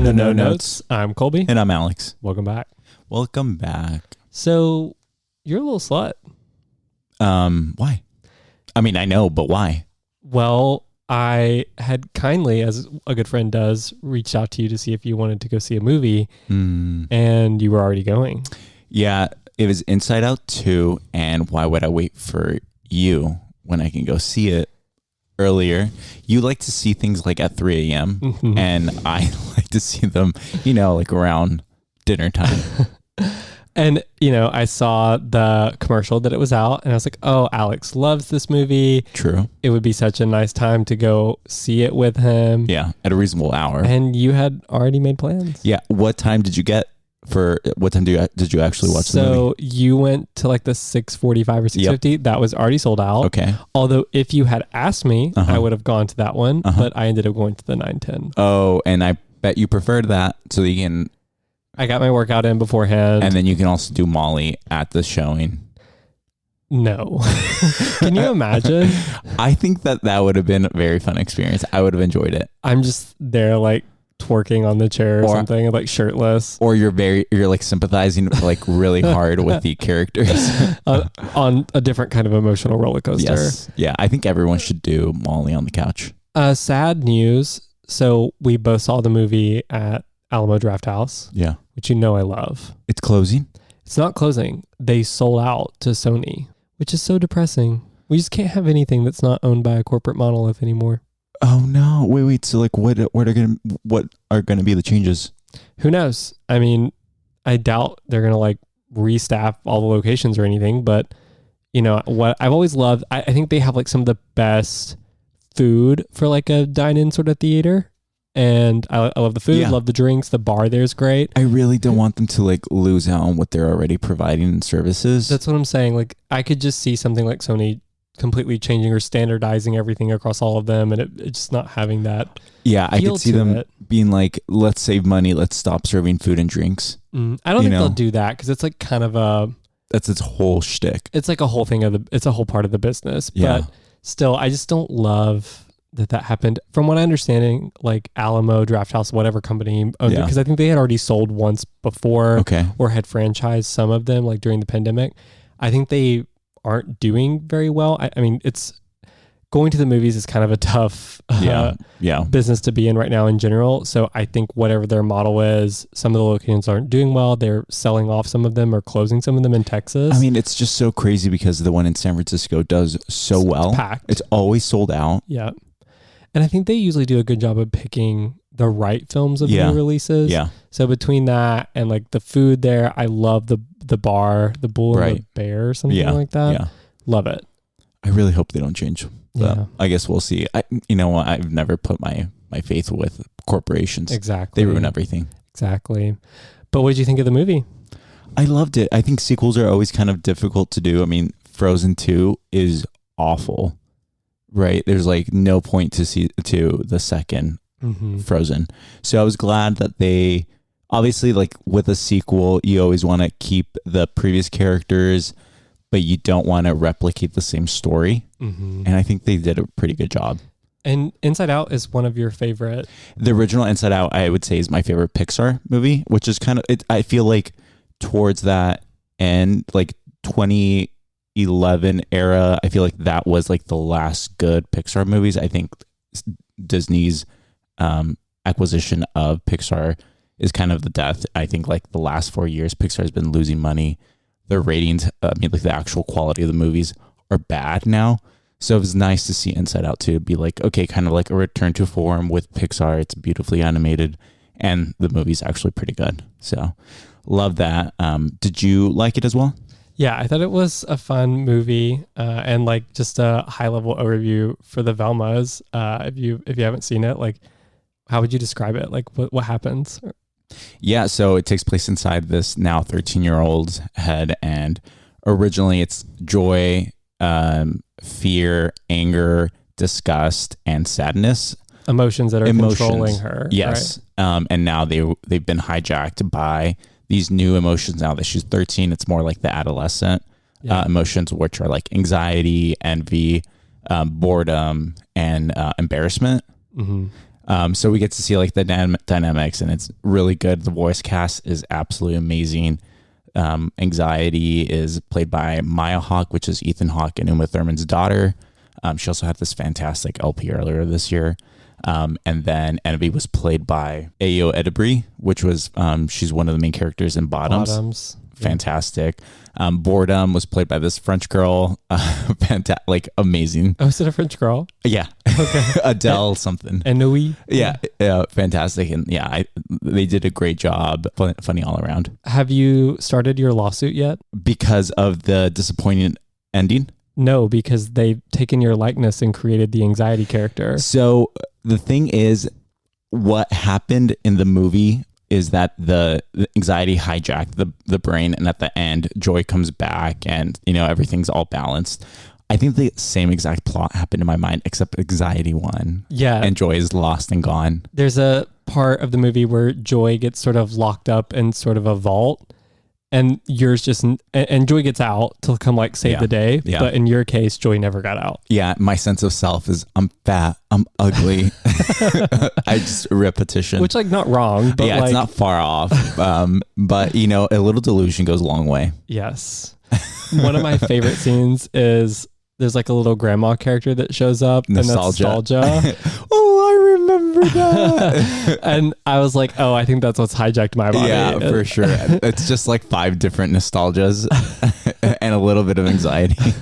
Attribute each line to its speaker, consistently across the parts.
Speaker 1: Welcome to No Notes. I'm Colby.
Speaker 2: And I'm Alex.
Speaker 1: Welcome back.
Speaker 2: Welcome back.
Speaker 1: So, you're a little slut.
Speaker 2: Why? I mean, I know, but why?
Speaker 1: Well, I had kindly, as a good friend does, reached out to you to see if you wanted to go see a movie, and you were already going.
Speaker 2: Yeah, it was Inside Out 2, and why would I wait for you when I can go see it earlier? You like to see things like at 3 a.m., and I like to see them, like around dinner time.
Speaker 1: And, I saw the commercial that it was out, and I was like, oh, Alex loves this movie.
Speaker 2: True.
Speaker 1: It would be such a nice time to go see it with him.
Speaker 2: Yeah, at a reasonable hour.
Speaker 1: And you had already made plans.
Speaker 2: Yeah. What time did you get what time did you actually watch the movie?
Speaker 1: So you went to like the 6:45 or 6:50. Yep. That was already sold out.
Speaker 2: Okay.
Speaker 1: Although if you had asked me, I would have gone to that one, but I ended up going to the 9:10.
Speaker 2: Oh, and I bet you preferred that so that you can...
Speaker 1: I got my workout in beforehand.
Speaker 2: And then you can also do Molly at the showing.
Speaker 1: No. Can you imagine?
Speaker 2: I think that would have been a very fun experience. I would have enjoyed it.
Speaker 1: I'm just there like twerking on the chair or something, like shirtless.
Speaker 2: Or you're like sympathizing like really hard with the characters.
Speaker 1: On a different kind of emotional roller coaster.
Speaker 2: Yes. Yeah, I think everyone should do Molly on the couch.
Speaker 1: Sad news. So we both saw the movie at Alamo Drafthouse.
Speaker 2: Yeah.
Speaker 1: Which I love.
Speaker 2: It's closing?
Speaker 1: It's not closing. They sold out to Sony, which is so depressing. We just can't have anything that's not owned by a corporate monolith anymore.
Speaker 2: Oh no! Wait. So like, what are gonna be the changes?
Speaker 1: Who knows? I mean, I doubt they're gonna like restaff all the locations or anything. But what I've always loved, I think they have like some of the best food for like a dine-in sort of theater. And I love the food, love the drinks. The bar there's great.
Speaker 2: I really don't want them to like lose out on what they're already providing in services.
Speaker 1: That's what I'm saying. Like I could just see something like Sony completely changing or standardizing everything across all of them, and it's just not having that.
Speaker 2: Yeah, I could see them being like, let's save money, let's stop serving food and drinks.
Speaker 1: I don't think they'll do that because it's like kind of
Speaker 2: that's its whole shtick.
Speaker 1: It's like a whole thing it's a whole part of the business.
Speaker 2: Yeah.
Speaker 1: But still, I just don't love that happened. From what I understand, like Alamo Drafthouse, whatever company owned it, because I think they had already sold once before, or had franchised some of them like during the pandemic. I think they aren't doing very well. I mean, it's going to the movies is kind of a tough business to be in right now in general. So I think whatever their model is, some of the locations aren't doing well. They're selling off some of them or closing some of them in Texas.
Speaker 2: I mean, it's just so crazy because the one in San Francisco does so well.
Speaker 1: Packed.
Speaker 2: It's always sold out.
Speaker 1: Yeah. And I think they usually do a good job of picking the right films of new releases. Yeah. So between that and like the food there, I love the bar, the Bull and the Bear or something like that. Yeah. Love it.
Speaker 2: I really hope they don't change.
Speaker 1: Yeah.
Speaker 2: I guess we'll see. I've never put my faith with corporations.
Speaker 1: Exactly.
Speaker 2: They ruin everything.
Speaker 1: Exactly. But what did you think of the movie?
Speaker 2: I loved it. I think sequels are always kind of difficult to do. I mean, Frozen 2 is awful. Right, there's like no point to the second Frozen. So I was glad that they obviously, like with a sequel, you always want to keep the previous characters, but you don't want to replicate the same story. And I think they did a pretty good job.
Speaker 1: And Inside Out is one of your favorite.
Speaker 2: The original Inside Out, I would say, is my favorite Pixar movie, which is kind of it. I feel like towards that end, like 2011 era, I feel like that was like the last good Pixar movies. I think Disney's acquisition of Pixar is kind of the death. I think like the last 4 years, Pixar has been losing money. Their ratings, like the actual quality of the movies are bad now. So it was nice to see Inside Out 2 be like, okay, kind of like a return to form with Pixar. It's beautifully animated and the movie's actually pretty good. So love that. Did you like it as well?
Speaker 1: Yeah, I thought it was a fun movie and like just a high level overview for the Velmas. If you haven't seen it, like how would you describe it? Like what happens?
Speaker 2: Yeah, so it takes place inside this now 13-year-old's head, and originally it's joy, fear, anger, disgust, and sadness.
Speaker 1: Emotions that are controlling her.
Speaker 2: Yes. Right? And now they've been hijacked by these new emotions. Now that she's 13, it's more like the adolescent emotions, which are like anxiety, envy, boredom, and embarrassment. So we get to see like the dynamics, and it's really good. The voice cast is absolutely amazing. Anxiety is played by Maya Hawke, which is Ethan Hawke and Uma Thurman's daughter. She also had this fantastic LP earlier this year. And then Envy was played by Ayo Edebiri, which was she's one of the main characters in Bottoms. Fantastic. Boredom was played by this French girl. Fantastic, like amazing.
Speaker 1: Oh, is it a French girl?
Speaker 2: Yeah. Okay. Adele something.
Speaker 1: Enoui.
Speaker 2: Yeah. Fantastic. And yeah, they did a great job. Funny all around.
Speaker 1: Have you started your lawsuit yet?
Speaker 2: Because of the disappointing ending?
Speaker 1: No, because they've taken your likeness and created the anxiety character.
Speaker 2: So the thing is, what happened in the movie is that the anxiety hijacked the brain, and at the end, Joy comes back, and everything's all balanced. I think the same exact plot happened in my mind, except anxiety won.
Speaker 1: Yeah,
Speaker 2: and Joy is lost and gone.
Speaker 1: There's a part of the movie where Joy gets sort of locked up in sort of a vault. And yours and Joy gets out to come like save the day. Yeah. But in your case, Joy never got out.
Speaker 2: Yeah. My sense of self is I'm fat, I'm ugly. I just repetition.
Speaker 1: Which like not wrong. But
Speaker 2: yeah, it's not far off. But a little delusion goes a long way.
Speaker 1: Yes. One of my favorite scenes is there's like a little grandma character that shows up.
Speaker 2: Nostalgia.
Speaker 1: And
Speaker 2: Oh, I remember that.
Speaker 1: And I was like, oh, I think that's what's hijacked my body.
Speaker 2: Yeah, for sure. It's just like 5 different nostalgias and a little bit of anxiety.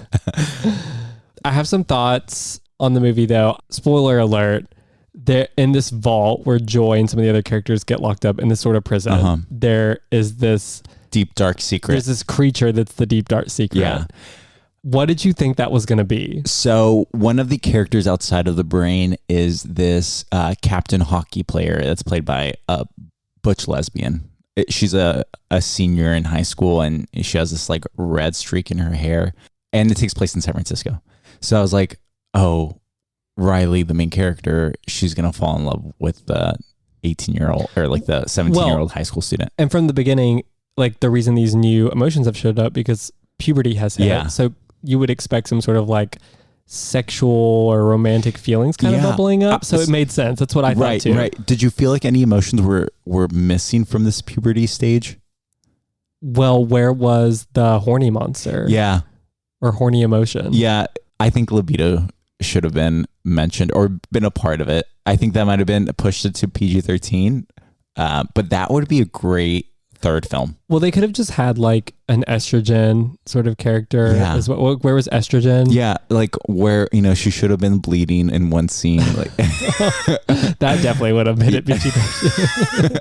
Speaker 1: I have some thoughts on the movie though. Spoiler alert. They're in this vault where Joy and some of the other characters get locked up in this sort of prison. Uh-huh. There is this
Speaker 2: deep, dark secret.
Speaker 1: There's this creature that's the deep, dark secret. Yeah. What did you think that was going to be?
Speaker 2: So one of the characters outside of the brain is this captain hockey player that's played by a butch lesbian. She's a senior in high school, and she has this like red streak in her hair, and it takes place in San Francisco. So I was like, oh, Riley, the main character, she's going to fall in love with the 18-year-old or like the 17-year-old high school student.
Speaker 1: And from the beginning, like the reason these new emotions have showed up because puberty has hit. Yeah. So you would expect some sort of like sexual or romantic feelings kind of bubbling up. So it made sense. That's what I thought too.
Speaker 2: Right. Did you feel like any emotions were missing from this puberty stage?
Speaker 1: Well, where was the horny monster?
Speaker 2: Yeah.
Speaker 1: Or horny emotion?
Speaker 2: Yeah. I think libido should have been mentioned or been a part of it. I think that might have been pushed it to PG-13. But that would be a great third film.
Speaker 1: Well, they could have just had like an estrogen sort of character. Yeah. Where was estrogen?
Speaker 2: Yeah, like where she should have been bleeding in one scene. Like
Speaker 1: that definitely would have made it PG-13.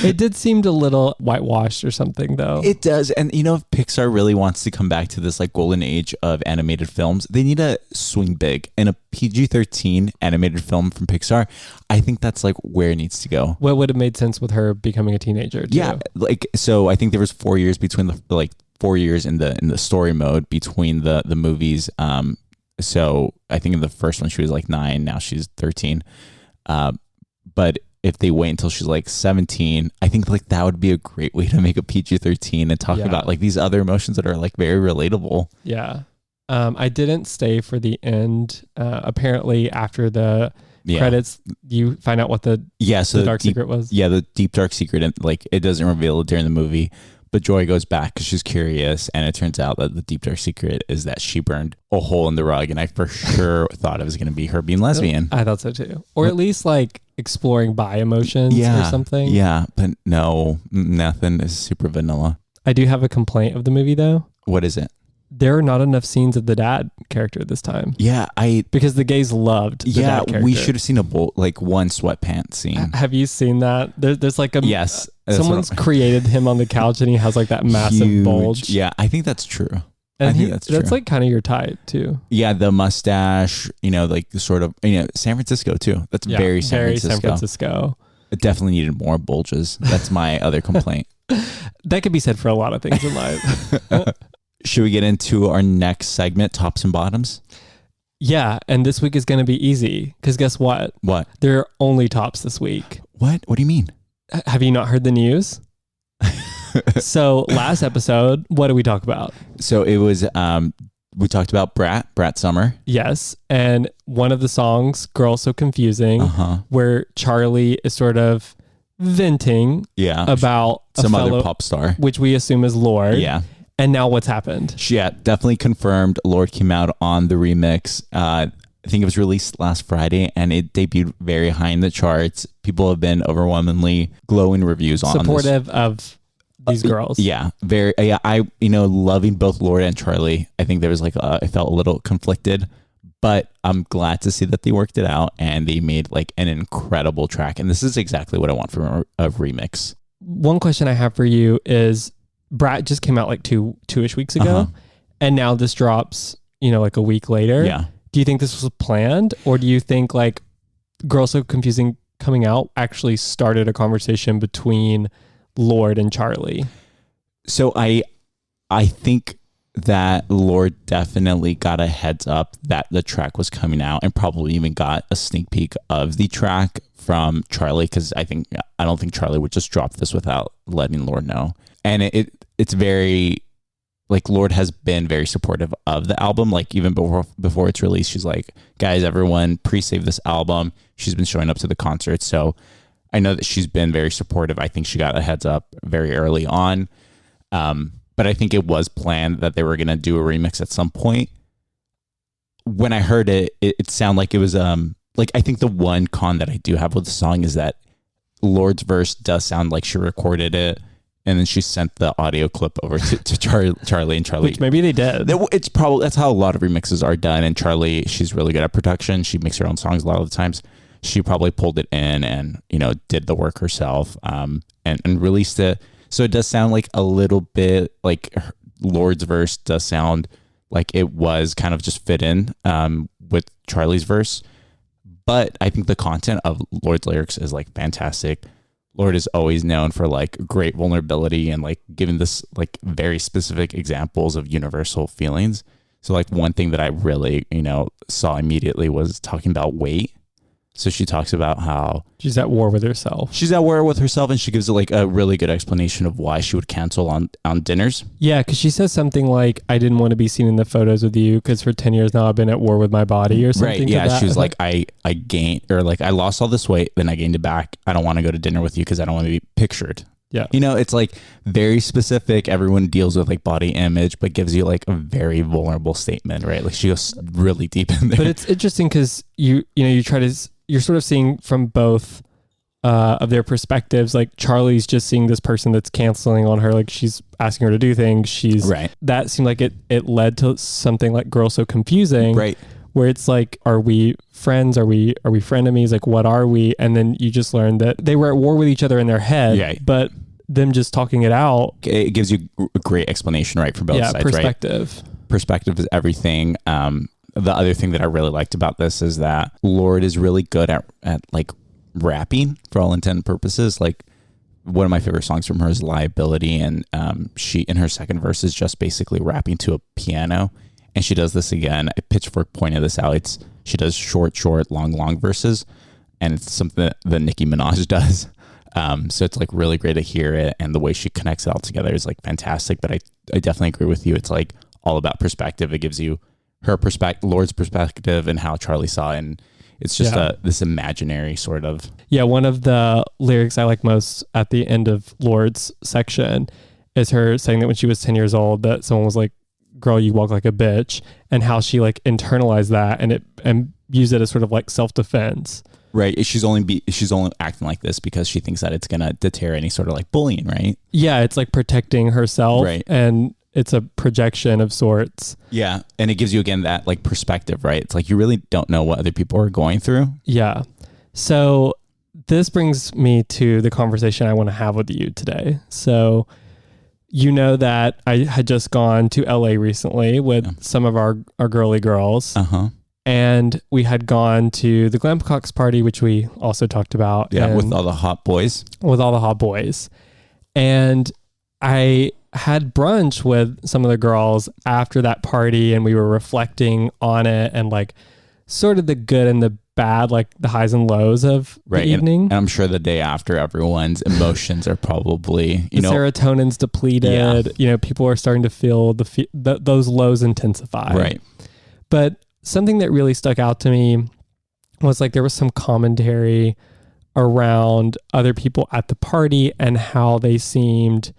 Speaker 1: It did seem a little whitewashed or something, though.
Speaker 2: It does, and if Pixar really wants to come back to this like golden age of animated films, they need to swing big. And a PG-13 animated film from Pixar, I think that's like where it needs to go.
Speaker 1: What would have made sense with her becoming a teenager? Too?
Speaker 2: Yeah, like so. I think there was 4 years between 4 years in the story mode between the movies. So I think in the first one she was like 9, now she's 13. But if they wait until she's like 17, I think like that would be a great way to make a PG-13 and talk about like these other emotions that are like very relatable.
Speaker 1: Yeah. I didn't stay for the end. Apparently after the credits, you find out what the dark secret was.
Speaker 2: Yeah, the deep dark secret, and like it doesn't reveal it during the movie. But Joy goes back because she's curious, and it turns out that the deep dark secret is that she burned a hole in the rug, and I for sure thought it was going to be her being lesbian.
Speaker 1: I thought so too, or at least like exploring bi emotions or something.
Speaker 2: Yeah, but no, nothing is super vanilla.
Speaker 1: I do have a complaint of the movie though.
Speaker 2: What is it?
Speaker 1: There are not enough scenes of the dad character this time.
Speaker 2: Yeah,
Speaker 1: because the gays loved the dad character.
Speaker 2: We should have seen one sweatpants scene.
Speaker 1: Have you seen that? There's like a
Speaker 2: yes.
Speaker 1: Someone's created him on the couch and he has like that massive bulge.
Speaker 2: Yeah, I think that's true.
Speaker 1: And I think that's true. That's like kind of your type too.
Speaker 2: Yeah, the mustache. Like the sort of San Francisco too. That's very San Francisco. It definitely needed more bulges. That's my other complaint.
Speaker 1: That could be said for a lot of things in life.
Speaker 2: Should we get into our next segment, tops and bottoms?
Speaker 1: Yeah, and this week is going to be easy because guess what?
Speaker 2: What?
Speaker 1: There are only tops this week.
Speaker 2: What? What do you mean?
Speaker 1: Have you not heard the news? So last episode, what did we talk about?
Speaker 2: So it was We talked about Brat Summer.
Speaker 1: Yes. And one of the songs, Girl So Confusing, where Charli is sort of venting about
Speaker 2: some other pop star,
Speaker 1: which we assume is Lorde.
Speaker 2: Yeah.
Speaker 1: And now what's happened?
Speaker 2: Yeah, definitely confirmed. Lorde came out on the remix. I think it was released last Friday, and it debuted very high in the charts. People have been overwhelmingly glowing reviews on
Speaker 1: supportive of these girls.
Speaker 2: Yeah, very. Yeah, loving both Lorde and Charli. I think there was I felt a little conflicted, but I'm glad to see that they worked it out and they made like an incredible track. And this is exactly what I want from a remix.
Speaker 1: One question I have for you is, Brat just came out like two-ish weeks ago, and now this drops, like a week later.
Speaker 2: Yeah.
Speaker 1: Do you think this was planned, or do you think like Girl So Confusing coming out actually started a conversation between Lorde and Charli?
Speaker 2: So I think that Lorde definitely got a heads up that the track was coming out, and probably even got a sneak peek of the track from Charli, because I don't think Charli would just drop this without letting Lorde know. And it's very, like, Lorde has been very supportive of the album. Like, even before it's released, she's like, guys, everyone pre-save this album. She's been showing up to the concert. So I know that she's been very supportive. I think she got a heads up very early on. But I think it was planned that they were going to do a remix at some point. When I heard it sounded like it was, I think the one con that I do have with the song is that Lorde's verse does sound like she recorded it, and then she sent the audio clip over to Charli, and Charli.
Speaker 1: Which maybe they did.
Speaker 2: It's probably, that's how a lot of remixes are done. And Charli, she's really good at production. She makes her own songs a lot of the times. She probably pulled it in and, did the work herself, and released it. So it does sound like a little bit like Lorde's verse does sound like it was kind of just fit in with Charli's verse. But I think the content of Lorde's lyrics is like fantastic. Lorde is always known for like great vulnerability and like giving this like very specific examples of universal feelings. So like one thing that I really, saw immediately was talking about weight. So she talks about how
Speaker 1: she's at war with herself.
Speaker 2: She's at war with herself, and she gives like a really good explanation of why she would cancel on dinners.
Speaker 1: Yeah, because she says something like, I didn't want to be seen in the photos with you because for 10 years now I've been at war with my body, or something.
Speaker 2: Right, yeah, she was like, I gained, or like, I lost all this weight, then I gained it back. I don't want to go to dinner with you because I don't want to be pictured.
Speaker 1: Yeah.
Speaker 2: It's like very specific. Everyone deals with like body image, but gives you like a very vulnerable statement, right? Like she goes really deep in there.
Speaker 1: But it's interesting because you're sort of seeing from both of their perspectives. Like Charli's just seeing this person that's canceling on her, like she's asking her to do things.
Speaker 2: Right.
Speaker 1: That seemed like it led to something like Girl So Confusing,
Speaker 2: right?
Speaker 1: Where it's like, are we friends? Are we frenemies? Like, what are we? And then you just learn that they were at war with each other in their head, but them just talking it out.
Speaker 2: It gives you a great explanation, right? For both sides,
Speaker 1: perspective.
Speaker 2: Right? Perspective is everything. The other thing that I really liked about this is that Lorde is really good at like rapping for all intent and purposes. Like one of my favorite songs from her is Liability. And she, in her second verse, is just basically rapping to a piano. And she does this again. Pitchfork pointed this out. She does short, long verses. And it's something that Nicki Minaj does. So it's like really great to hear it. And the way she connects it all together is like fantastic. But I definitely agree with you. It's like all about perspective. It gives you her perspective, Lorde's perspective, and how Charli saw it. And it's just this imaginary sort of.
Speaker 1: Yeah, one of the lyrics I like most at the end of Lorde's section is her saying that when she was 10 years old, that someone was like, girl, you walk like a bitch, and how she like internalized that and used it as sort of like self-defense.
Speaker 2: Right. She's only acting like this because she thinks that it's going to deter any sort of like bullying, right?
Speaker 1: Yeah, it's like protecting herself,
Speaker 2: right? And
Speaker 1: it's a projection of sorts.
Speaker 2: Yeah. And it gives you, again, that like perspective, right? It's like you really don't know what other people are going through.
Speaker 1: Yeah. So this brings me to the conversation I want to have with you today. So you know that I had just gone to LA recently with some of our girly girls.
Speaker 2: Uh-huh.
Speaker 1: And we had gone to the Glamcox party, which we also talked about.
Speaker 2: Yeah, with all the hot boys.
Speaker 1: With all the hot boys. And I had brunch with some of the girls after that party, and we were reflecting on it and like sort of the good and the bad, like the highs and lows of the evening.
Speaker 2: And I'm sure the day after, everyone's emotions are probably,
Speaker 1: the serotonin's depleted. People are starting to feel those lows intensify.
Speaker 2: Right.
Speaker 1: But something that really stuck out to me was like there was some commentary around other people at the party and how they seemed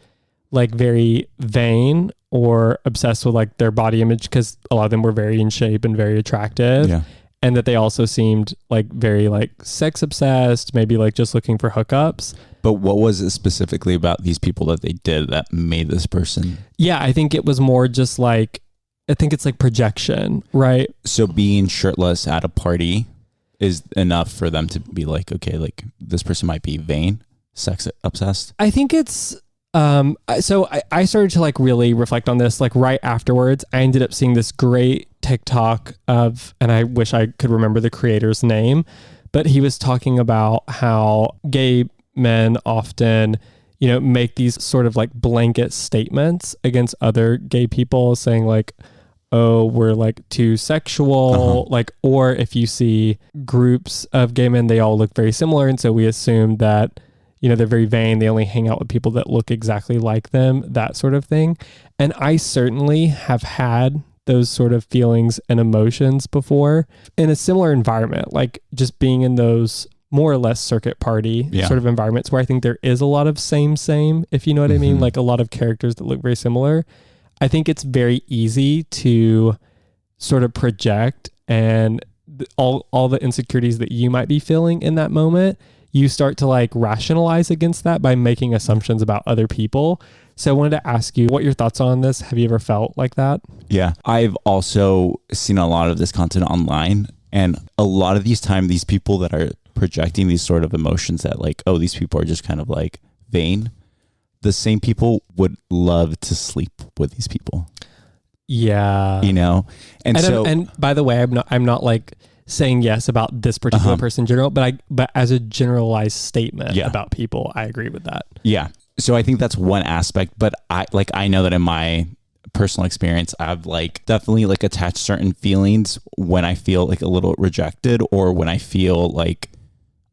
Speaker 1: like very vain or obsessed with like their body image, because a lot of them were very in shape and very attractive.
Speaker 2: Yeah.
Speaker 1: And that they also seemed like very like sex obsessed, maybe like just looking for hookups.
Speaker 2: But what was it specifically about these people that they did that made this person?
Speaker 1: Yeah, I think it was more just like, I think it's like projection, right?
Speaker 2: So being shirtless at a party is enough for them to be like, okay, like this person might be vain, sex obsessed.
Speaker 1: I think it's, so I started to like really reflect on this, like right afterwards. I ended up seeing this great TikTok of, and I wish I could remember the creator's name, but he was talking about how gay men often, make these sort of like blanket statements against other gay people, saying like, oh, we're like too sexual, like, or if you see groups of gay men, they all look very similar. And so we assume that, they're very vain. They only hang out with people that look exactly like them, that sort of thing. And I certainly have had those sort of feelings and emotions before in a similar environment, like just being in those more or less circuit party sort of environments where I think there is a lot of same, if you know what I mean, like a lot of characters that look very similar. I think it's very easy to sort of project, and all the insecurities that you might be feeling in that moment, you start to like rationalize against that by making assumptions about other people. So I wanted to ask you what your thoughts are on this. Have you ever felt like that?
Speaker 2: Yeah, I've also seen a lot of this content online, and a lot of these people that are projecting these sort of emotions that like, oh, these people are just kind of like vain. The same people would love to sleep with these people.
Speaker 1: Yeah.
Speaker 2: And
Speaker 1: by the way, I'm not like saying yes about this particular person in general, but as a generalized statement about people, I agree with that.
Speaker 2: Yeah. So I think that's one aspect, but I know that in my personal experience, I've like definitely like attached certain feelings when I feel like a little rejected, or when I feel like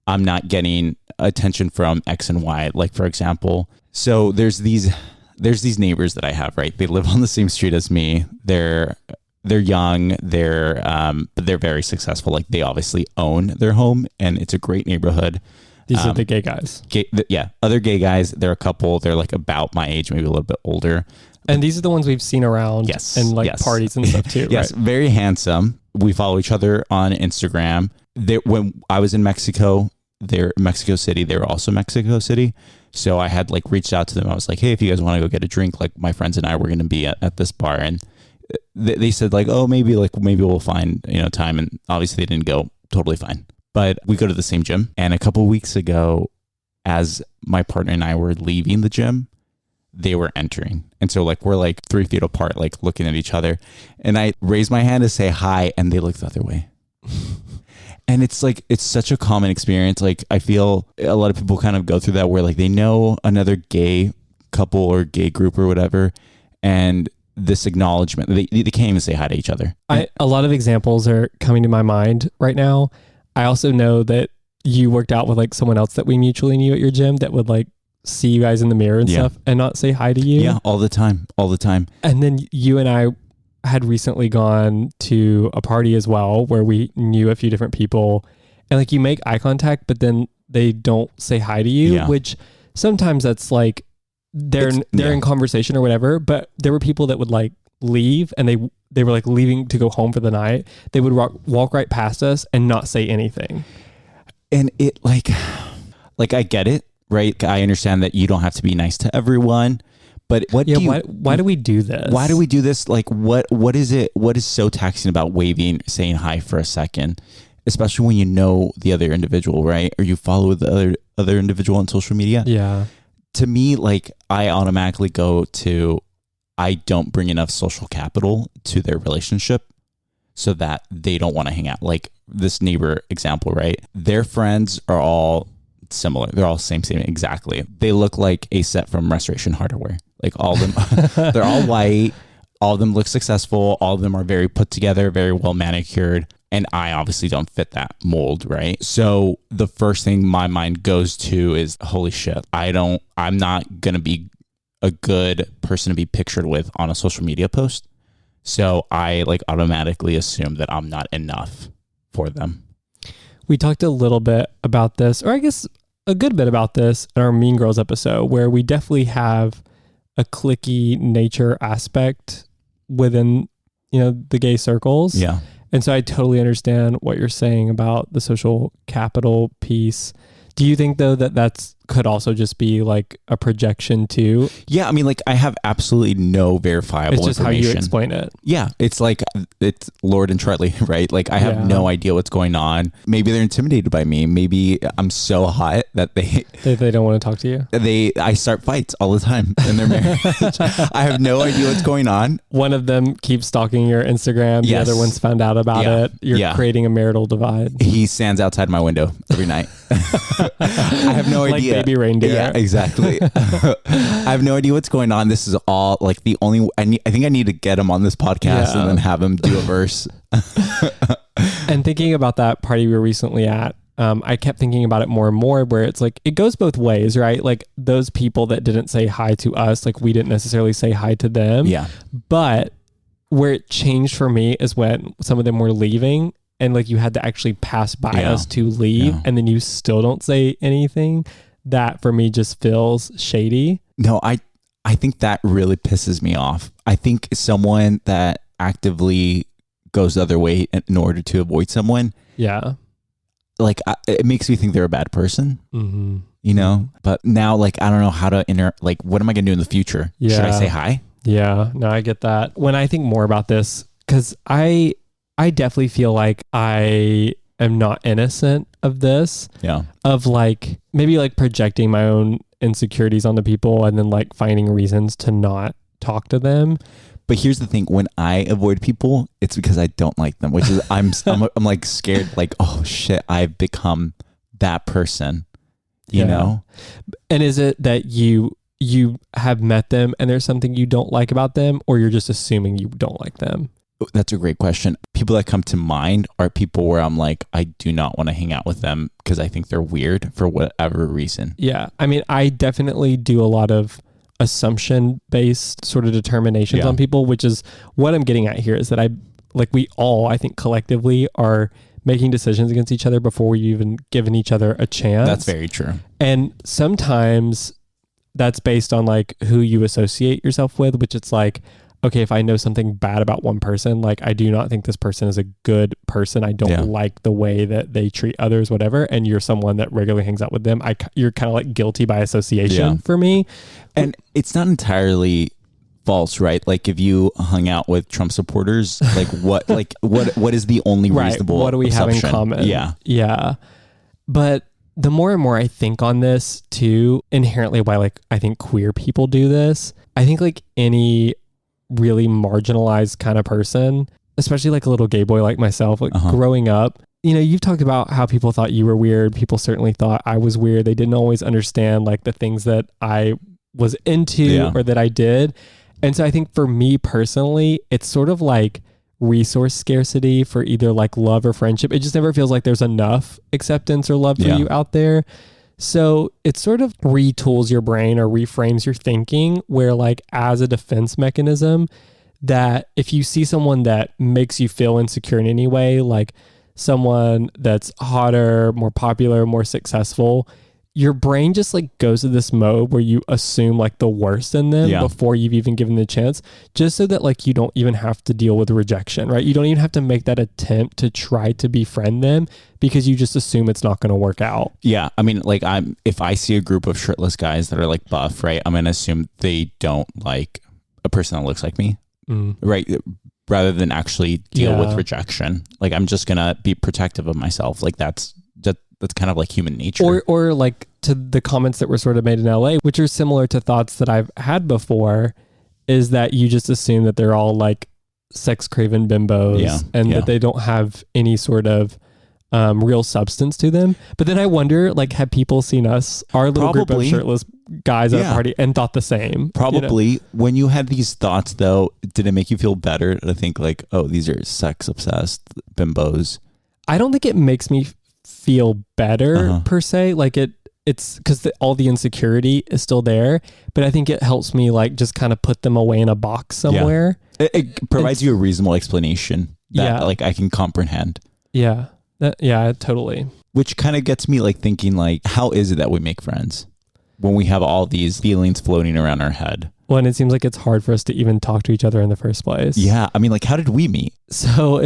Speaker 2: I'm not getting attention from X and Y. Like, for example, so there's these neighbors that I have, right? They live on the same street as me. They're young, but they're very successful. Like, they obviously own their home, and it's a great neighborhood.
Speaker 1: These are the gay guys.
Speaker 2: Other gay guys. They're a couple. They're like about my age, maybe a little bit older.
Speaker 1: And these are the ones we've seen around and like parties and stuff too,
Speaker 2: yes,
Speaker 1: right?
Speaker 2: Very handsome. We follow each other on Instagram. When I was in Mexico, they're Mexico City. They were also Mexico City. So I had like reached out to them. I was like, hey, if you guys want to go get a drink, like my friends and I were going to be at this bar. And they said like, oh, maybe we'll find, time. And obviously they didn't go. Totally fine. But we go to the same gym. And a couple of weeks ago, as my partner and I were leaving the gym, they were entering. And so like, we're like 3 feet apart, like looking at each other. And I raised my hand to say hi, and they looked the other way. And it's like, it's such a common experience. Like, I feel a lot of people kind of go through that, where like they know another gay couple or gay group or whatever, and this acknowledgement, they can't even say hi to each other.
Speaker 1: A lot of examples are coming to my mind right now. I also know that you worked out with like someone else that we mutually knew at your gym that would like see you guys in the mirror and stuff and not say hi to you.
Speaker 2: Yeah, all the time.
Speaker 1: And then you and I had recently gone to a party as well where we knew a few different people, and like you make eye contact, but then they don't say hi to you, which sometimes that's like they're in conversation or whatever, but there were people that would like leave, and they were like leaving to go home for the night. They would walk right past us and not say anything.
Speaker 2: And it like I get it, right? I understand that you don't have to be nice to everyone, but why do we do this? Why do we do this? Like, what is it? What is so taxing about saying hi for a second, especially when you know the other individual, right? Or you follow the other individual on social media.
Speaker 1: Yeah.
Speaker 2: To me, like, I automatically go to, I don't bring enough social capital to their relationship so that they don't want to hang out. Like this neighbor example, right? Their friends are all similar. They're all same exactly. They look like a set from Restoration Hardware. Like all of them, they're all white. All of them look successful. All of them are very put together, very well manicured. And I obviously don't fit that mold, right? So the first thing my mind goes to is, holy shit, I'm not going to be a good person to be pictured with on a social media post. So I like automatically assume that I'm not enough for them.
Speaker 1: We talked a little bit about this, or I guess a good bit about this in our Mean Girls episode, where we definitely have a cliquey nature aspect within, the gay circles.
Speaker 2: Yeah.
Speaker 1: And so I totally understand what you're saying about the social capital piece. Do you think though that could also just be like a projection too?
Speaker 2: Yeah, I mean, like I have absolutely no verifiable information.
Speaker 1: It's just how you explain it.
Speaker 2: Yeah, it's like it's Lorde and Charli, right? Like I have no idea what's going on. Maybe they're intimidated by me. Maybe I'm so hot that they
Speaker 1: don't want to talk to you.
Speaker 2: I start fights all the time in their marriage. I have no idea what's going on.
Speaker 1: One of them keeps stalking your Instagram. The other one's found out about it. You're creating a marital divide.
Speaker 2: He stands outside my window every night. I have no idea.
Speaker 1: Like baby reindeer.
Speaker 2: Yeah, exactly. I have no idea what's going on. This is all like the only. I think I need to get him on this podcast and then have him do a verse.
Speaker 1: And thinking about that party we were recently at, I kept thinking about it more and more, where it's like it goes both ways, right? Like those people that didn't say hi to us, like we didn't necessarily say hi to them.
Speaker 2: Yeah.
Speaker 1: But where it changed for me is when some of them were leaving. And like you had to actually pass by us to leave, and then you still don't say anything. That for me just feels shady.
Speaker 2: No, I think that really pisses me off. I think someone that actively goes the other way in order to avoid someone.
Speaker 1: Yeah.
Speaker 2: Like it makes me think they're a bad person. Mm-hmm. But now like I don't know how to what am I going to do in the future?
Speaker 1: Yeah.
Speaker 2: Should I say hi?
Speaker 1: Yeah. No, I get that. When I think more about this, because I definitely feel like I am not innocent of this.
Speaker 2: Yeah.
Speaker 1: Of like maybe like projecting my own insecurities onto people and then like finding reasons to not talk to them.
Speaker 2: But here's the thing: when I avoid people, it's because I don't like them, which is I'm like scared, like, oh shit, I've become that person. You know?
Speaker 1: And is it that you have met them and there's something you don't like about them, or you're just assuming you don't like them?
Speaker 2: That's a great question. People that come to mind are people where I'm like, I do not want to hang out with them because I think they're weird for whatever reason.
Speaker 1: Yeah. I mean, I definitely do a lot of assumption-based sort of determinations on people, which is what I'm getting at here, is that we all, I think collectively are making decisions against each other before we've even given each other a chance.
Speaker 2: That's very true.
Speaker 1: And sometimes that's based on like who you associate yourself with, which it's like, okay, if I know something bad about one person, like I do not think this person is a good person. I don't like the way that they treat others, whatever. And you're someone that regularly hangs out with them. You're kind of like guilty by association for me.
Speaker 2: And it's not entirely false, right? Like if you hung out with Trump supporters, like what is the only reasonable
Speaker 1: what do we
Speaker 2: assumption?
Speaker 1: have in common?
Speaker 2: Yeah.
Speaker 1: Yeah. But the more and more I think on this too, inherently why like I think queer people do this, I think like any really marginalized kind of person, especially like a little gay boy like myself, like growing up, you've talked about how people thought you were weird. People certainly thought I was weird. They didn't always understand like the things that I was into or that I did. And so I think for me personally, it's sort of like resource scarcity for either like love or friendship. It just never feels like there's enough acceptance or love for you out there. So it sort of retools your brain or reframes your thinking, where like as a defense mechanism, that if you see someone that makes you feel insecure in any way, like someone that's hotter, more popular, more successful, your brain just like goes to this mode where you assume like the worst in them before you've even given the chance, just so that like you don't even have to deal with rejection, right? You don't even have to make that attempt to try to befriend them because you just assume it's not going to work out.
Speaker 2: Yeah. I mean, like if I see a group of shirtless guys that are like buff, right, I'm going to assume they don't like a person that looks like me, right? Rather than actually deal with rejection. Like I'm just going to be protective of myself. Like that's kind of like human nature.
Speaker 1: Or like to the comments that were sort of made in LA, which are similar to thoughts that I've had before, is that you just assume that they're all like sex craven bimbos that they don't have any sort of real substance to them. But then I wonder, like, have people seen us, our little group of shirtless guys at a party and thought the same.
Speaker 2: Probably. You know? When you had these thoughts, though, did it make you feel better to think like, oh, these are sex obsessed bimbos?
Speaker 1: I don't think it makes me feel better per se. Like it's because all the insecurity is still there, but I think it helps me like just kind of put them away in a box somewhere.
Speaker 2: Yeah. It provides you a reasonable explanation that like I can comprehend.
Speaker 1: Yeah. Totally.
Speaker 2: Which kind of gets me like thinking like, how is it that we make friends when we have all these feelings floating around our head?
Speaker 1: Well, and it seems like it's hard for us to even talk to each other in the first place.
Speaker 2: Yeah. I mean, like, how did we meet?
Speaker 1: So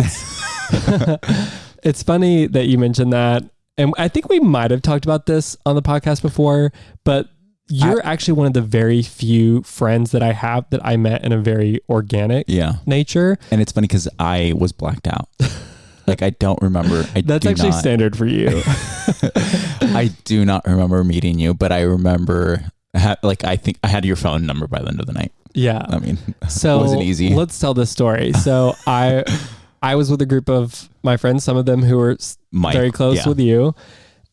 Speaker 1: it's funny that you mentioned that. And I think we might have talked about this on the podcast before, but you're actually one of the very few friends that I have that I met in a very organic nature.
Speaker 2: And it's funny because I was blacked out. Like, I don't remember.
Speaker 1: That's actually standard for you.
Speaker 2: I do not remember meeting you, but I remember, I think I had your phone number by the end of the night.
Speaker 1: Yeah.
Speaker 2: I mean,
Speaker 1: so
Speaker 2: it wasn't easy.
Speaker 1: Let's tell this story. So I was with a group of my friends, some of them who were very close with you.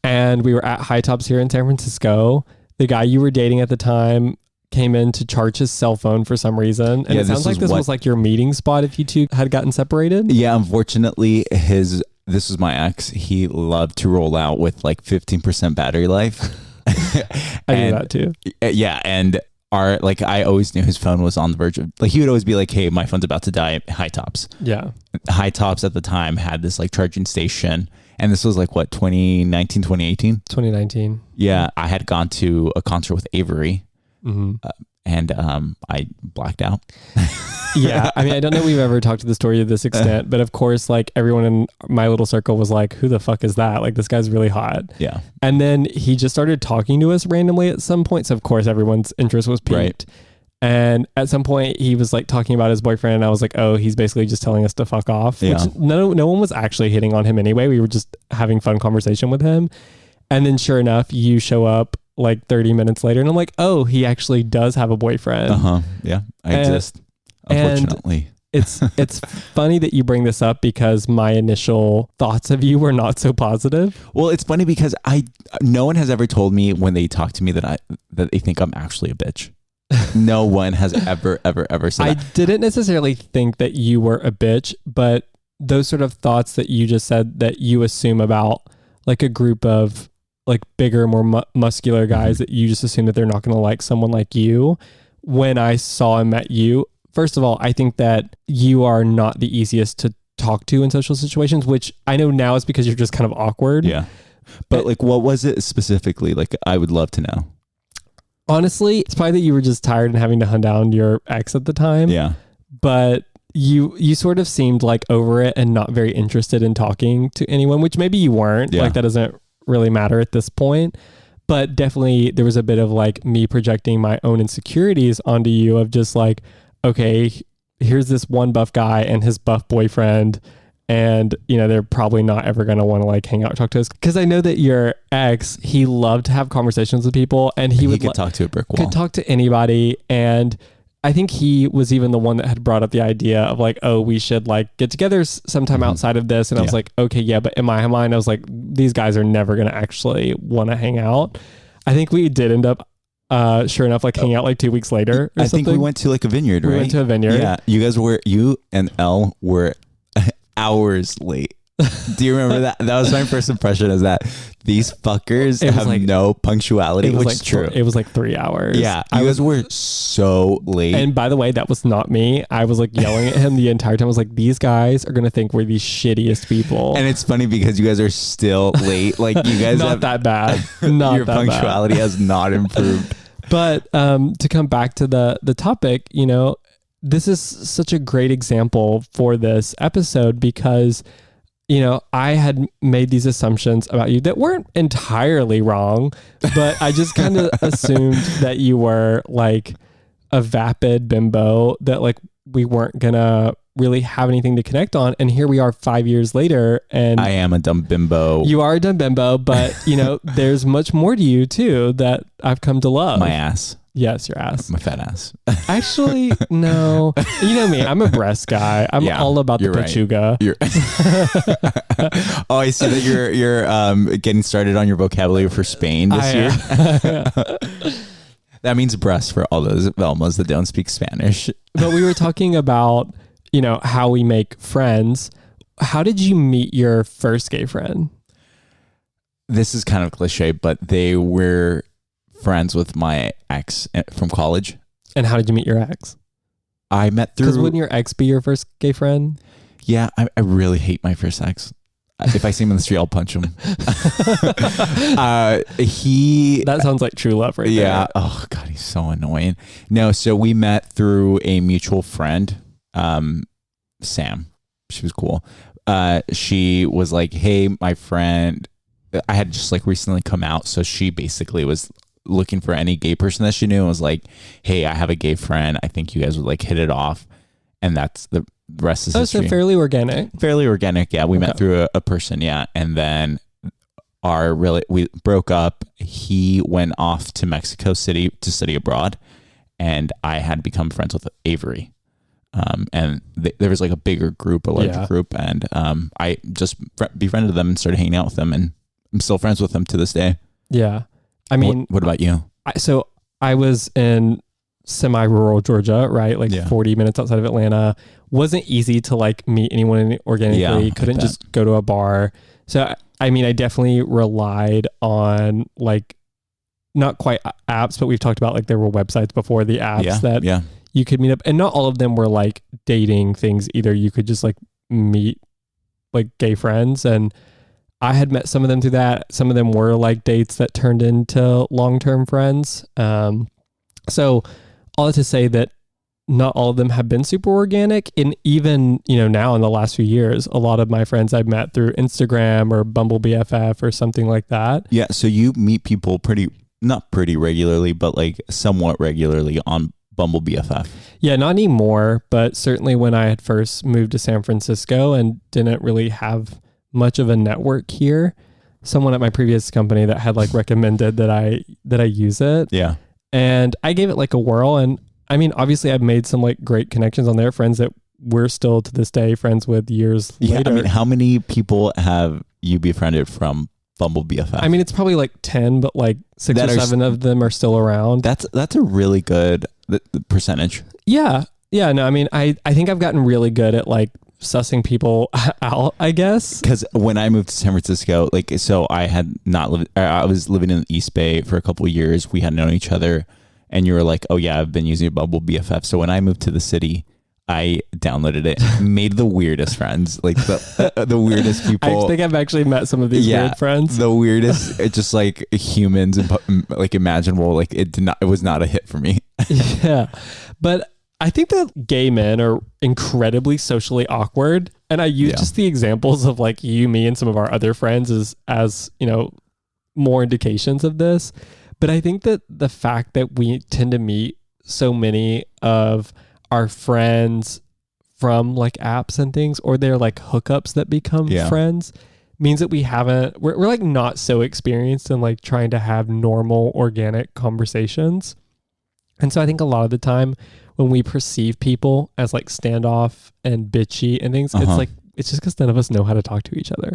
Speaker 1: And we were at High Tops here in San Francisco. The guy you were dating at the time came in to charge his cell phone for some reason. And it sounds like this was like your meeting spot if you two had gotten separated.
Speaker 2: Yeah, unfortunately, this was my ex. He loved to roll out with like 15% battery life.
Speaker 1: I knew that too.
Speaker 2: Yeah, and I always knew his phone was on the verge of, like, he would always be like, hey, my phone's about to die at High Tops.
Speaker 1: Yeah.
Speaker 2: High Tops at the time had this like charging station. And this was like what, 2019, 2018?
Speaker 1: 2019.
Speaker 2: Yeah. I had gone to a concert with Avery.
Speaker 1: Mm-hmm.
Speaker 2: And I blacked out.
Speaker 1: Yeah. I mean, I don't know if we've ever talked to the story to this extent, but of course, like everyone in my little circle was like, who the fuck is that? Like, this guy's really hot.
Speaker 2: Yeah.
Speaker 1: And then he just started talking to us randomly at some point. So of course, everyone's interest was piqued. Right. And at some point he was like talking about his boyfriend. And I was like, oh, he's basically just telling us to fuck off. Yeah. Which no one was actually hitting on him anyway. We were just having fun conversation with him. And then sure enough, you show up like 30 minutes later and I'm like, oh, he actually does have a boyfriend.
Speaker 2: Yeah, I exist, unfortunately.
Speaker 1: It's funny that you bring this up because my initial thoughts of you were not so positive.
Speaker 2: Well, it's funny because no one has ever told me when they talk to me that they think I'm actually a bitch. No one has ever said that.
Speaker 1: I didn't necessarily think that you were a bitch, but those sort of thoughts that you just said that you assume about like a group of like bigger, more muscular guys that you just assume that they're not going to like someone like you. When I saw and met you, first of all, I think that you are not the easiest to talk to in social situations, which I know now is because you're just kind of awkward.
Speaker 2: Yeah. But like, what was it specifically? Like, I would love to know.
Speaker 1: Honestly, it's probably that you were just tired and having to hunt down your ex at the time.
Speaker 2: Yeah.
Speaker 1: But you sort of seemed like over it and not very interested in talking to anyone, which maybe you weren't. Yeah. Like, that doesn't really matter at this point. But definitely there was a bit of like me projecting my own insecurities onto you of just like, okay, here's this one buff guy and his buff boyfriend. And, you know, they're probably not ever going to want to like hang out and talk to us. Because I know that your ex, he loved to have conversations with people and he could
Speaker 2: talk to a brick wall.
Speaker 1: Could talk to anybody. And I think he was even the one that had brought up the idea of like, oh, we should like get together sometime outside of this. And I was like, okay, yeah. But in my mind, I was like, these guys are never going to actually want to hang out. I think we did end up, sure enough, like hanging out like 2 weeks later.
Speaker 2: I think we went to like a vineyard, right? We
Speaker 1: went to a vineyard.
Speaker 2: Yeah. You and Elle were hours late. Do you remember that? That was my first impression, is that these fuckers have like, no punctuality, which is true.
Speaker 1: It was like 3 hours.
Speaker 2: Yeah. You guys were so late.
Speaker 1: And by the way, that was not me. I was like yelling at him the entire time. I was like, these guys are going to think we're the shittiest people.
Speaker 2: And it's funny because you guys are still late. Like, you guys
Speaker 1: not that bad. Not
Speaker 2: your
Speaker 1: that
Speaker 2: punctuality
Speaker 1: bad.
Speaker 2: Has not improved.
Speaker 1: But to come back to the topic, you know, this is such a great example for this episode because, you know, I had made these assumptions about you that weren't entirely wrong, but I just kind of assumed that you were like a vapid bimbo that like we weren't gonna really have anything to connect on. And here we are 5 years later and
Speaker 2: I am a dumb bimbo.
Speaker 1: You are a dumb bimbo, but you know, there's much more to you too that I've come to love.
Speaker 2: My ass.
Speaker 1: Yes, your ass.
Speaker 2: My fat ass.
Speaker 1: Actually, no. You know me. I'm a breast guy. I'm all about the pechuga.
Speaker 2: Oh, I see that you're getting started on your vocabulary for Spain this year. That means breast for all those Velmas that don't speak Spanish.
Speaker 1: But we were talking about, how we make friends. How did you meet your first gay friend?
Speaker 2: This is kind of cliche, but they were friends with my ex from college.
Speaker 1: And how did you meet your ex?
Speaker 2: I met through...
Speaker 1: Because wouldn't your ex be your first gay friend?
Speaker 2: Yeah, I really hate my first ex. If I see him in the street, I'll punch him.
Speaker 1: That sounds like true love right there.
Speaker 2: Yeah. Oh, God, he's so annoying. No, so we met through a mutual friend, Sam. She was cool. She was like, hey, my friend... I had just like recently come out. So she basically was looking for any gay person that she knew and was like, hey, I have a gay friend. I think you guys would like hit it off. And that's the rest is history.
Speaker 1: So fairly organic.
Speaker 2: Fairly organic. Yeah. We met through a person. Yeah. And then we broke up. He went off to Mexico City to study abroad. And I had become friends with Avery. And there was like a bigger group, a larger group. And I just befriended them and started hanging out with them. And I'm still friends with them to this day.
Speaker 1: Yeah. I mean,
Speaker 2: what about you?
Speaker 1: So I was in semi-rural Georgia, right? Like 40 minutes outside of Atlanta. Wasn't easy to like meet anyone organically. Couldn't just go to a bar. So, I mean, I definitely relied on like, not quite apps, but we've talked about like there were websites before the apps that you could meet up. And not all of them were like dating things either. You could just like meet like gay friends, and I had met some of them through that. Some of them were like dates that turned into long-term friends. So all that to say that not all of them have been super organic. And even, now in the last few years, a lot of my friends I've met through Instagram or Bumble BFF or something like that.
Speaker 2: Yeah. So you meet people not pretty regularly, but like somewhat regularly on Bumble BFF.
Speaker 1: Yeah, not anymore, but certainly when I had first moved to San Francisco and didn't really have much of a network here, someone at my previous company that had like recommended that I use it.
Speaker 2: Yeah.
Speaker 1: And I gave it like a whirl. And I mean, obviously I've made some like great connections on there, friends that we're still to this day friends with years later.
Speaker 2: I mean, how many people have you befriended from Bumble BFF?
Speaker 1: I mean, it's probably like 10, but like 6 or 7 of them are still around.
Speaker 2: That's a really good percentage.
Speaker 1: Yeah. Yeah. No, I mean, I think I've gotten really good at like sussing people out, I guess.
Speaker 2: Because when I moved to San Francisco, I was living in the East Bay for a couple of years. We had known each other, and you were like, oh yeah, I've been using Bumble BFF. So when I moved to the city, I downloaded it, made the weirdest friends, like the weirdest people.
Speaker 1: I think I've actually met some of these weird friends.
Speaker 2: The weirdest, just like humans and like imaginable. Like it was not a hit for me.
Speaker 1: Yeah, but I think that gay men are incredibly socially awkward. And I use just the examples of like you, me, and some of our other friends as more indications of this. But I think that the fact that we tend to meet so many of our friends from like apps and things, or they're like hookups that become friends, means that we're like not so experienced in like trying to have normal organic conversations. And so I think a lot of the time when we perceive people as like standoff and bitchy and things, it's just because none of us know how to talk to each other.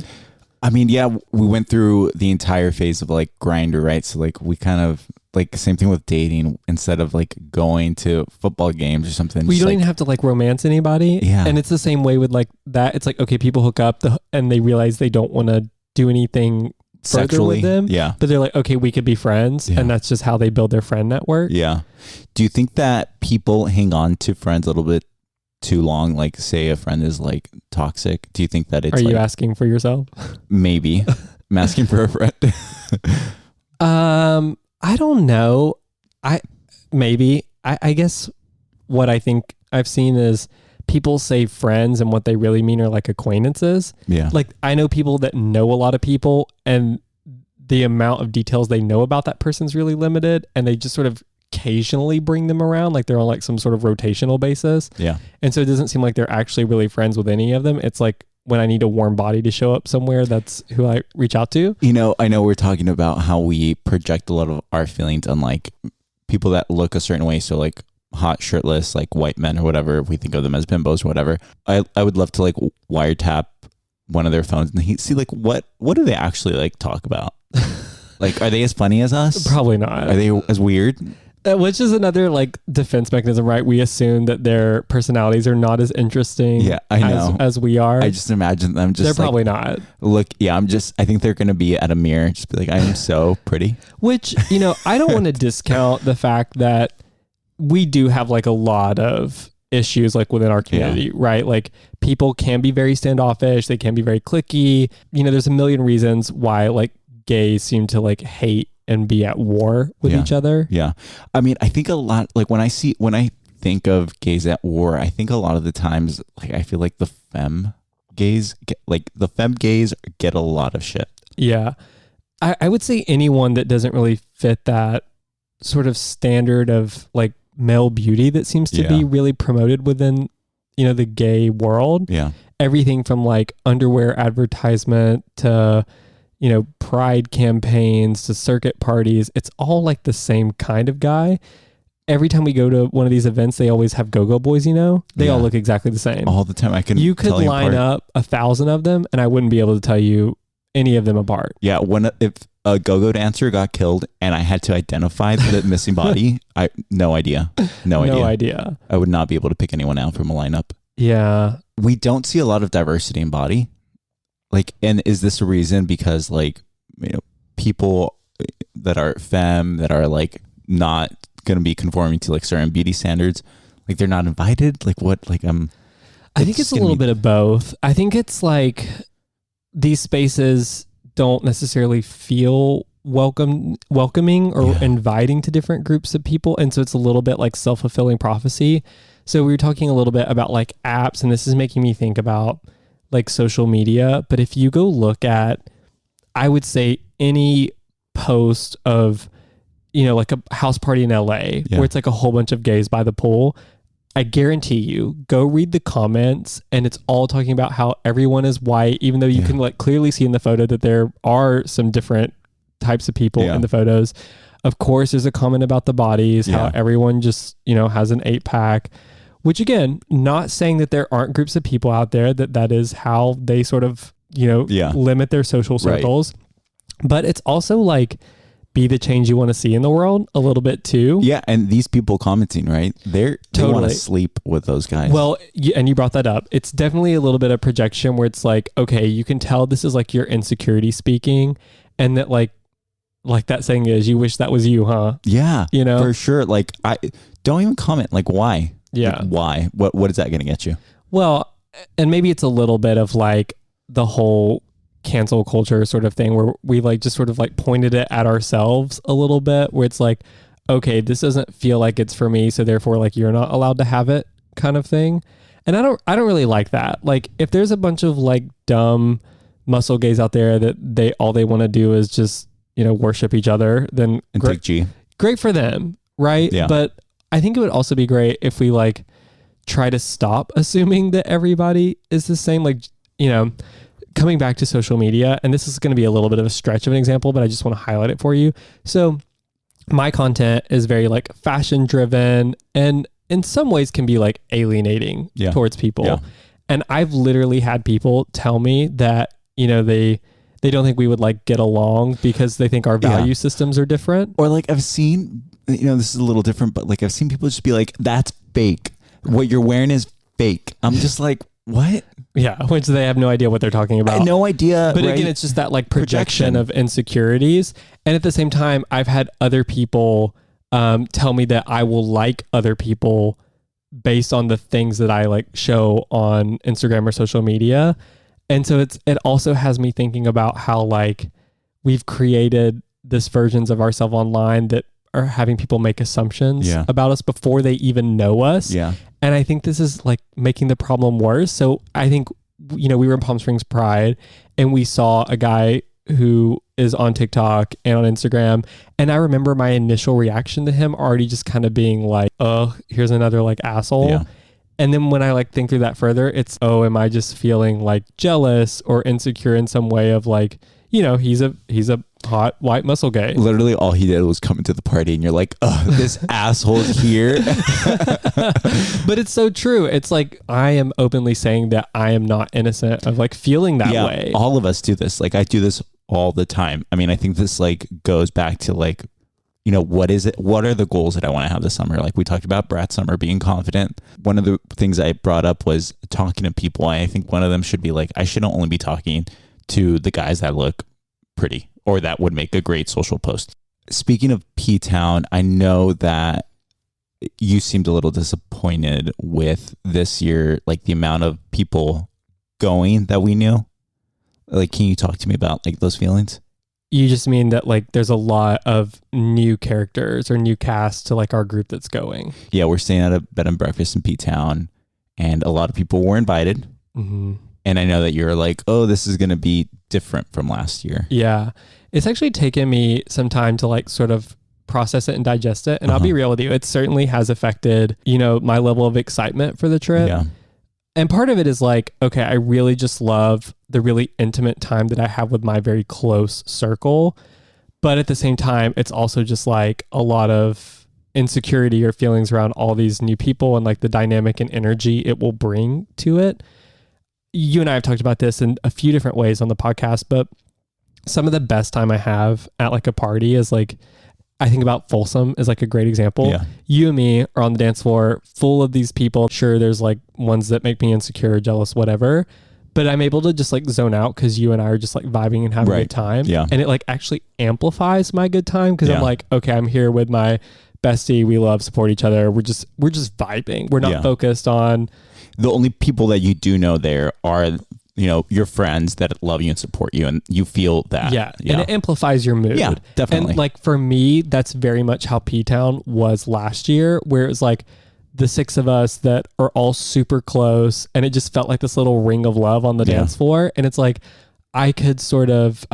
Speaker 2: I mean, yeah, we went through the entire phase of like Grindr, right? So like we kind of like same thing with dating. Instead of like going to football games or something,
Speaker 1: we don't even have to like romance anybody.
Speaker 2: Yeah,
Speaker 1: and it's the same way with like that. It's like, okay, people hook up and they realize they don't want to do anything sexually with them.
Speaker 2: Yeah,
Speaker 1: but they're like, okay, we could be friends, and that's just how they build their friend network.
Speaker 2: Yeah. Do you think that people hang on to friends a little bit too long? Like, say a friend is like toxic. Do you think that it's?
Speaker 1: Are you asking for yourself?
Speaker 2: Maybe. I'm asking for a friend.
Speaker 1: I don't know. I guess what I think I've seen is people say friends and what they really mean are like acquaintances.
Speaker 2: Yeah.
Speaker 1: Like I know people that know a lot of people, and the amount of details they know about that person's really limited, and they just sort of occasionally bring them around, like they're on like some sort of rotational basis.
Speaker 2: Yeah.
Speaker 1: And so it doesn't seem like they're actually really friends with any of them. It's like when I need a warm body to show up somewhere, that's who I reach out to.
Speaker 2: I know we're talking about how we project a lot of our feelings on like people that look a certain way. So like hot, shirtless, like white men or whatever, if we think of them as bimbos or whatever. I would love to like wiretap one of their phones and see like what do they actually like talk about? Like, are they as funny as us?
Speaker 1: Probably not.
Speaker 2: Are they as weird?
Speaker 1: Which is another like defense mechanism, right? We assume that their personalities are not as interesting
Speaker 2: I know.
Speaker 1: As we are.
Speaker 2: I just imagine them just
Speaker 1: they're probably not.
Speaker 2: Look, I think they're going to be at a mirror, just be like, I am so pretty.
Speaker 1: Which, I don't want to discount the fact that we do have like a lot of issues like within our community, right? Like people can be very standoffish. They can be very cliquey. There's a million reasons why like gays seem to like hate and be at war with each other.
Speaker 2: Yeah. I mean, I think a lot, like when I think of gays at war, I think a lot of the times, like I feel like the femme gays get a lot of shit.
Speaker 1: Yeah. I would say anyone that doesn't really fit that sort of standard of like male beauty that seems to be really promoted within, the gay world.
Speaker 2: Yeah.
Speaker 1: Everything from like underwear advertisement to pride campaigns to circuit parties. It's all like the same kind of guy. Every time we go to one of these events, they always have go-go boys, they all look exactly the same.
Speaker 2: All the time.
Speaker 1: You could line up 1,000 of them and I wouldn't be able to tell you any of them apart.
Speaker 2: Yeah. If a go-go dancer got killed and I had to identify the missing body, no idea. No idea. I would not be able to pick anyone out from a lineup.
Speaker 1: Yeah.
Speaker 2: We don't see a lot of diversity in body. Like, and is this a reason because like, people that are femme, that are like not going to be conforming to like certain beauty standards, like they're not invited? Like what? Like,
Speaker 1: I think it's a little bit of both. I think it's like these spaces don't necessarily feel welcoming or inviting to different groups of people. And so it's a little bit like self-fulfilling prophecy. So we were talking a little bit about like apps, and this is making me think about like social media. But if you go look at, I would say any post of, like a house party in LA where it's like a whole bunch of gays by the pool, I guarantee you go read the comments and it's all talking about how everyone is white, even though you can like clearly see in the photo that there are some different types of people in the photos. Of course, there's a comment about the bodies, how everyone just, has an 8-pack. Which again, not saying that there aren't groups of people out there that is how they sort of, limit their social circles. Right. But it's also like be the change you want to see in the world a little bit too.
Speaker 2: Yeah. And these people commenting, right? They want to sleep with those guys.
Speaker 1: Well, and you brought that up. It's definitely a little bit of projection where it's like, okay, you can tell this is like your insecurity speaking, and that like that saying is, you wish that was you, huh?
Speaker 2: Yeah. For sure. Like I don't even comment. Like why?
Speaker 1: Yeah.
Speaker 2: Like, why? What is that going to get you?
Speaker 1: Well, and maybe it's a little bit of like the whole cancel culture sort of thing where we like just sort of like pointed it at ourselves a little bit, where it's like, okay, this doesn't feel like it's for me, so therefore like you're not allowed to have it kind of thing. And I don't really like that. Like if there's a bunch of like dumb muscle gays out there that all they want to do is just, worship each other, then great for them. Right.
Speaker 2: Yeah.
Speaker 1: But I think it would also be great if we like try to stop assuming that everybody is the same. Like, coming back to social media, and this is going to be a little bit of a stretch of an example, but I just want to highlight it for you. So my content is very like fashion driven and in some ways can be like alienating towards people. Yeah. And I've literally had people tell me that, they don't think we would like get along because they think our value systems are different.
Speaker 2: Or like I've seen, this is a little different, but like I've seen people just be like, that's fake. What you're wearing is fake. I'm just like, what?
Speaker 1: Yeah, which they have no idea what they're talking about.
Speaker 2: No idea.
Speaker 1: But again, it's just that like projection of insecurities. And at the same time, I've had other people tell me that I will like other people based on the things that I like show on Instagram or social media. And so it also has me thinking about how like we've created this versions of ourselves online that are having people make assumptions about us before they even know us.
Speaker 2: Yeah.
Speaker 1: And I think this is like making the problem worse. So I think, we were in Palm Springs Pride and we saw a guy who is on TikTok and on Instagram. And I remember my initial reaction to him already just kind of being like, oh, here's another like asshole. Yeah. And then when I like think through that further, it's, oh, am I just feeling like jealous or insecure in some way of like, he's a hot white muscle gay.
Speaker 2: Literally all he did was come into the party and you're like, oh, this asshole's here.
Speaker 1: But it's so true. It's like, I am openly saying that I am not innocent of like feeling that way.
Speaker 2: All of us do this. Like I do this all the time. I mean, I think this like goes back to like what is it? What are the goals that I want to have this summer? Like we talked about Brat Summer, being confident. One of the things I brought up was talking to people. I think one of them should be like, I shouldn't only be talking to the guys that look pretty or that would make a great social post. Speaking of P-Town, I know that you seemed a little disappointed with this year, like the amount of people going that we knew. Like, can you talk to me about like those feelings?
Speaker 1: You just mean that like there's a lot of new characters or new cast to like our group that's going.
Speaker 2: Yeah, we're staying at a bed and breakfast in P-Town, and a lot of people were invited.
Speaker 1: Mm-hmm.
Speaker 2: And I know that you're like, oh, this is going to be different from last year.
Speaker 1: Yeah. It's actually taken me some time to like sort of process it and digest it. And I'll be real with you. It certainly has affected, my level of excitement for the trip.
Speaker 2: Yeah.
Speaker 1: And part of it is like, okay, I really just love the really intimate time that I have with my very close circle. But at the same time, it's also just like a lot of insecurity or feelings around all these new people and like the dynamic and energy it will bring to it. You and I have talked about this in a few different ways on the podcast, but some of the best time I have at like a party is like, I think about Folsom is like a great example.
Speaker 2: Yeah.
Speaker 1: You and me are on the dance floor full of these people. Sure, there's like ones that make me insecure, jealous, whatever. But I'm able to just like zone out because you and I are just like vibing and having a good time.
Speaker 2: Yeah.
Speaker 1: And it like actually amplifies my good time because I'm like, okay, I'm here with my bestie. We love, support each other. We're just vibing. We're not focused on.
Speaker 2: The only people that you do know there are your friends that love you and support you, and you feel that.
Speaker 1: Yeah. And it amplifies your mood.
Speaker 2: Yeah, definitely.
Speaker 1: And like for me, that's very much how P-Town was last year, where it was like the six of us that are all super close, and it just felt like this little ring of love on the dance floor. And it's like, I could sort of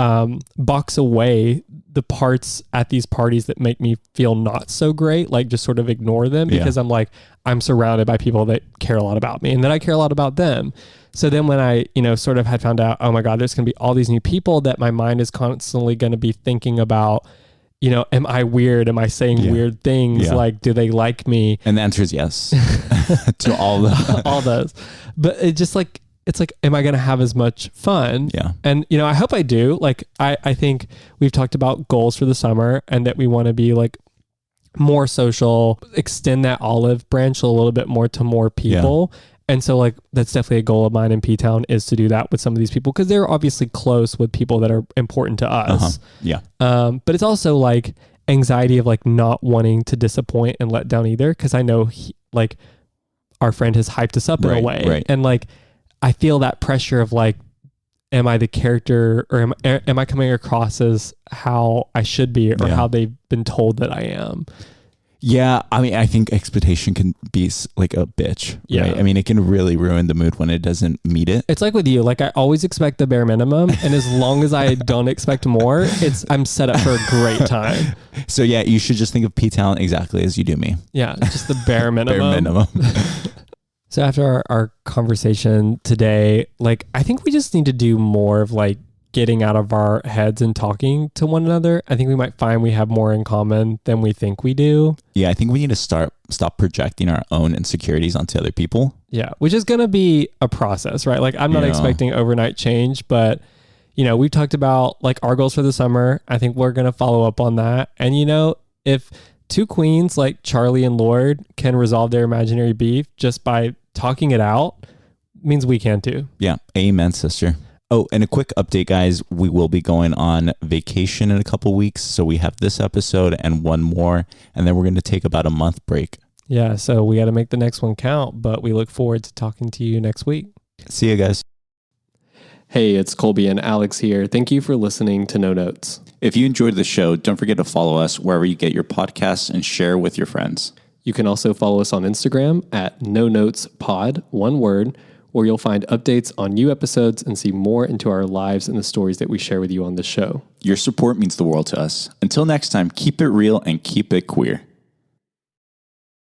Speaker 1: box away the parts at these parties that make me feel not so great, like just sort of ignore them because I'm like, I'm surrounded by people that care a lot about me and that I care a lot about them. So then when I, sort of had found out, oh my God, there's going to be all these new people that my mind is constantly going to be thinking about, am I weird? Am I saying weird things? Like, do they like me?
Speaker 2: And the answer is yes to all
Speaker 1: all those. But it just like, it's like, am I going to have as much fun?
Speaker 2: Yeah.
Speaker 1: And, I hope I do. Like, I think we've talked about goals for the summer and that we want to be like more social, extend that olive branch a little bit more to more people. Yeah. And so like, that's definitely a goal of mine in P-Town is to do that with some of these people because they're obviously close with people that are important to us.
Speaker 2: Yeah.
Speaker 1: But it's also like anxiety of like not wanting to disappoint and let down either. Cause I know like our friend has hyped us up in a way.
Speaker 2: Right.
Speaker 1: And like, I feel that pressure of like, am I the character or am I coming across as how I should be or how they've been told that I am?
Speaker 2: Yeah. I mean, I think expectation can be like a bitch.
Speaker 1: Yeah.
Speaker 2: Right? I mean, it can really ruin the mood when it doesn't meet it.
Speaker 1: It's like with you, like I always expect the bare minimum. And as long as I don't expect more, I'm set up for a great time.
Speaker 2: So yeah, you should just think of P-Town exactly as you do me.
Speaker 1: Yeah. Just the bare minimum.
Speaker 2: Bare minimum.
Speaker 1: So after our conversation today, like, I think we just need to do more of like getting out of our heads and talking to one another. I think we might find we have more in common than we think we do. Yeah,
Speaker 2: I think we need to stop projecting our own insecurities onto other people.
Speaker 1: Yeah, which is going to be a process, right? Like, I'm not expecting overnight change, but, we've talked about like our goals for the summer. I think we're going to follow up on that. And, if two queens like Charli and Lorde can resolve their imaginary beef just by talking it out, means we can too.
Speaker 2: Yeah. Amen, sister. Oh, and a quick update, guys. We will be going on vacation in a couple weeks. So we have this episode and one more, and then we're going to take about a month break.
Speaker 1: Yeah. So we got to make the next one count, but we look forward to talking to you next week.
Speaker 2: See you guys.
Speaker 1: Hey, it's Colby and Alex here. Thank you for listening to No Notes.
Speaker 2: If you enjoyed the show, don't forget to follow us wherever you get your podcasts and share with your friends.
Speaker 1: You can also follow us on Instagram at No Notes Pod, one word, where you'll find updates on new episodes and see more into our lives and the stories that we share with you on this show.
Speaker 2: Your support means the world to us. Until next time, keep it real and keep it queer.